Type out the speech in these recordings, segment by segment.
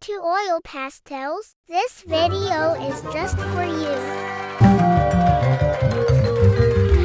to Oil Pastels. This video is just for you.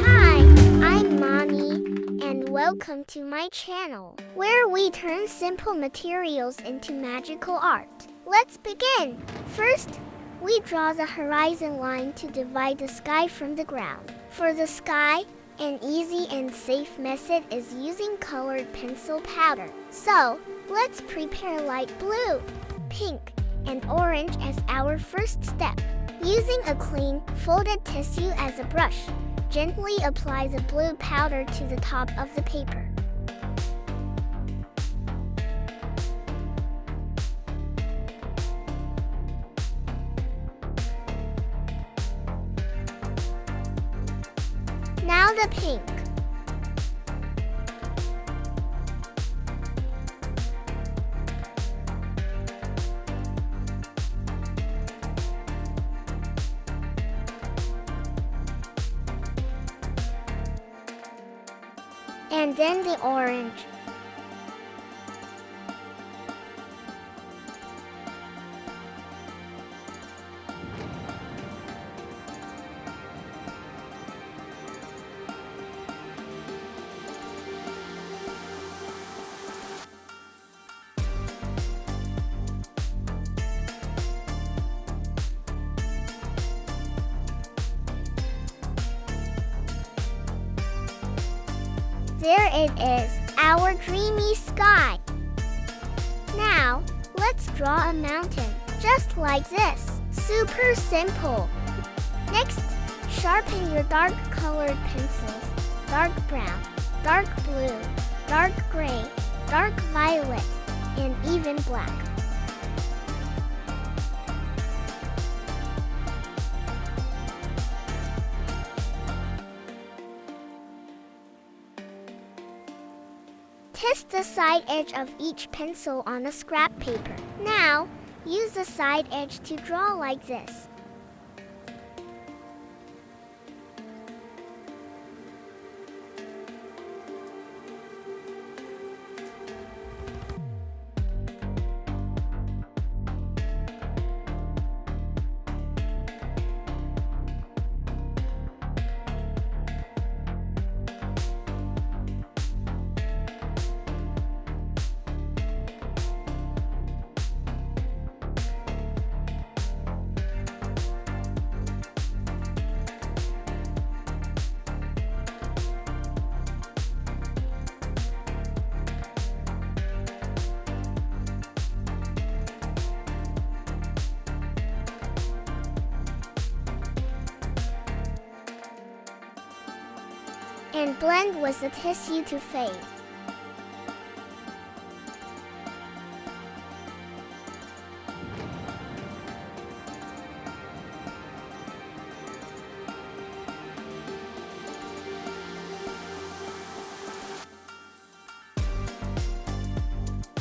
Hi, I'm Mommy, and welcome to my channel, where we turn simple materials into magical art. Let's begin. First, we draw the horizon line to divide the sky from the ground. For the sky, an easy and safe method is using colored pencil powder. So, let's prepare light blue, pink, and orange as our first step. Using a clean, folded tissue as a brush, gently apply the blue powder to the top of the paper. Now the pink. And then the orange. There it is, our dreamy sky. Now, let's draw a mountain, just like this. Super simple. Next, sharpen your dark colored pencils. Dark brown, dark blue, dark gray, dark violet, and even black. Test the side edge of each pencil on a scrap paper. Now, use the side edge to draw like this. And blend with the tissue to fade.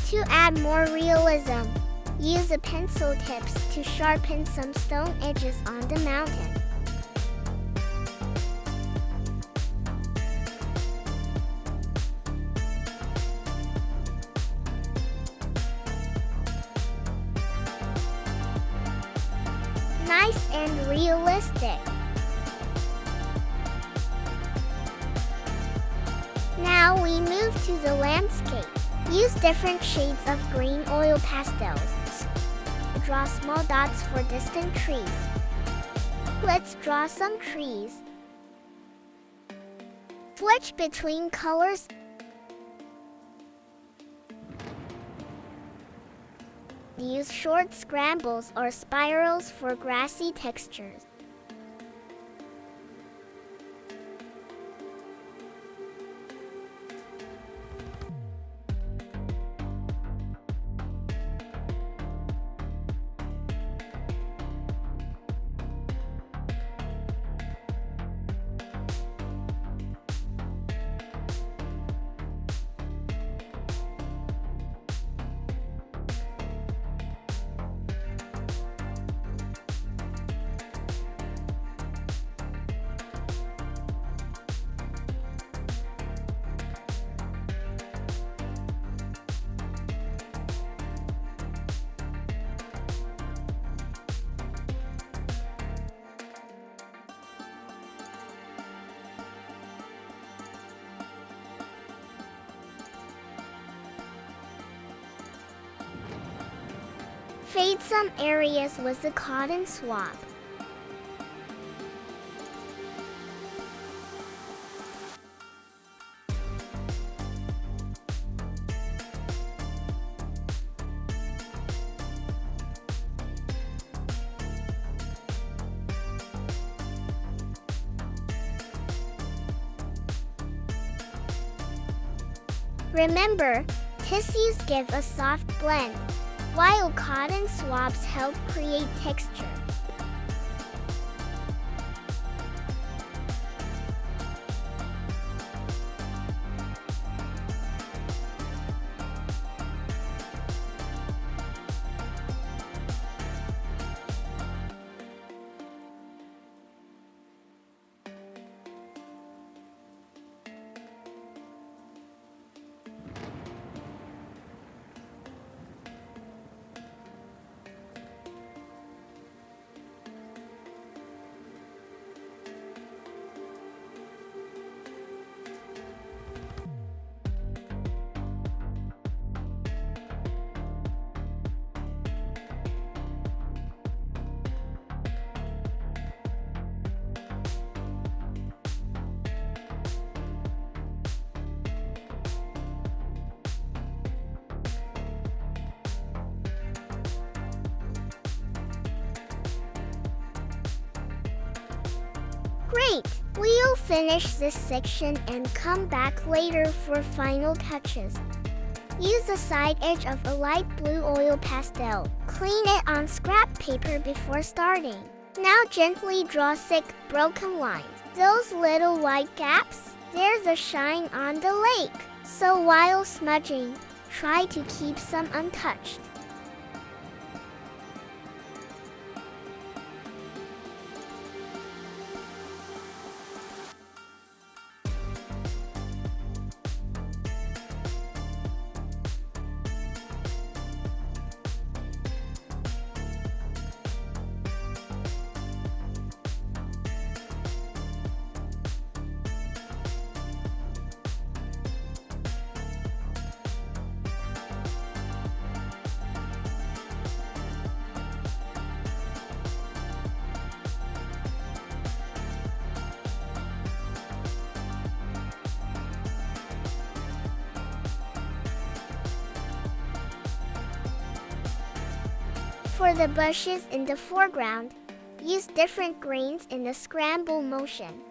To add more realism, use the pencil tips to sharpen some stone edges on the mountain. Nice and realistic. Now we move to the landscape. Use different shades of green oil pastels. Draw small dots for distant trees. Let's draw some trees. Switch between colors. Use short scrambles or spirals for grassy textures. Fade some areas with the cotton swab. Remember, tissues give a soft blend, while cotton swabs help create texture. Great! We'll finish this section and come back later for final touches. Use the side edge of a light blue oil pastel. Clean it on scrap paper before starting. Now gently draw thick, broken lines. Those little white gaps, there's a shine on the lake. So while smudging, try to keep some untouched. For the bushes in the foreground, use different grains in the scramble motion.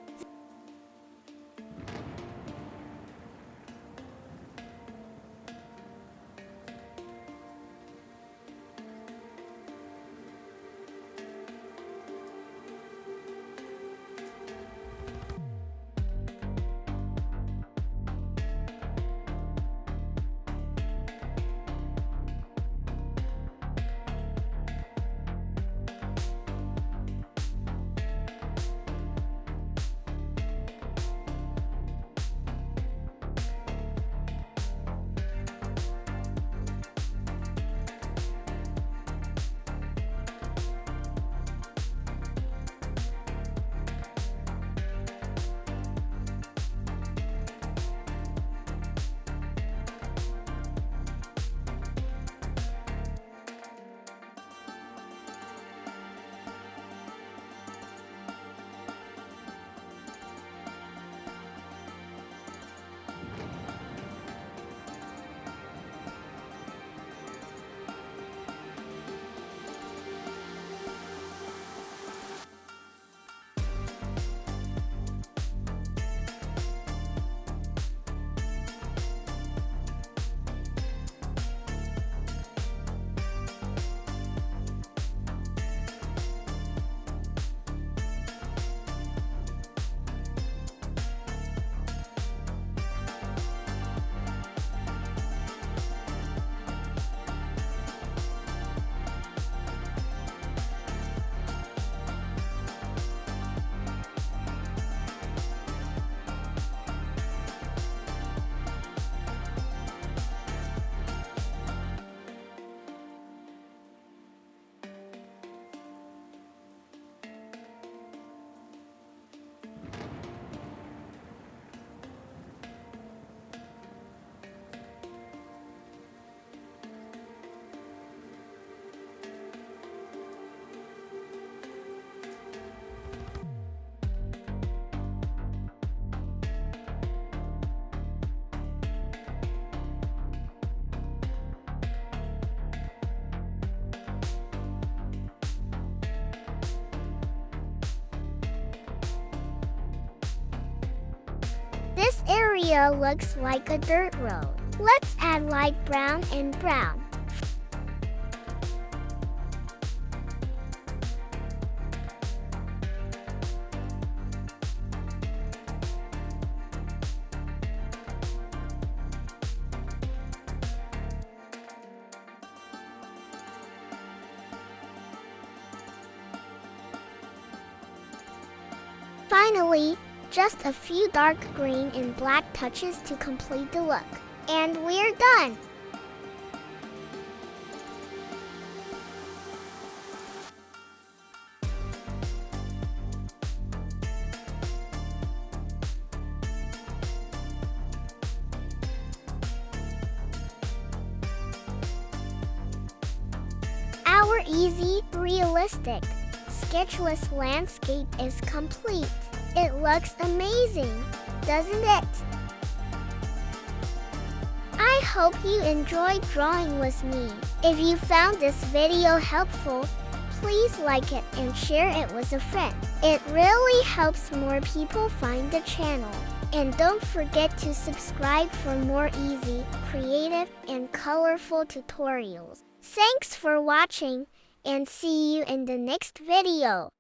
area looks like a dirt road. Let's add light brown and brown. Finally, just a few dark green and black touches to complete the look. And we're done! Our easy, realistic, sketchless landscape is complete. It looks amazing, doesn't it? I hope you enjoyed drawing with me. If you found this video helpful, please like it and share it with a friend. It really helps more people find the channel. And don't forget to subscribe for more easy, creative, and colorful tutorials. Thanks for watching, and see you in the next video.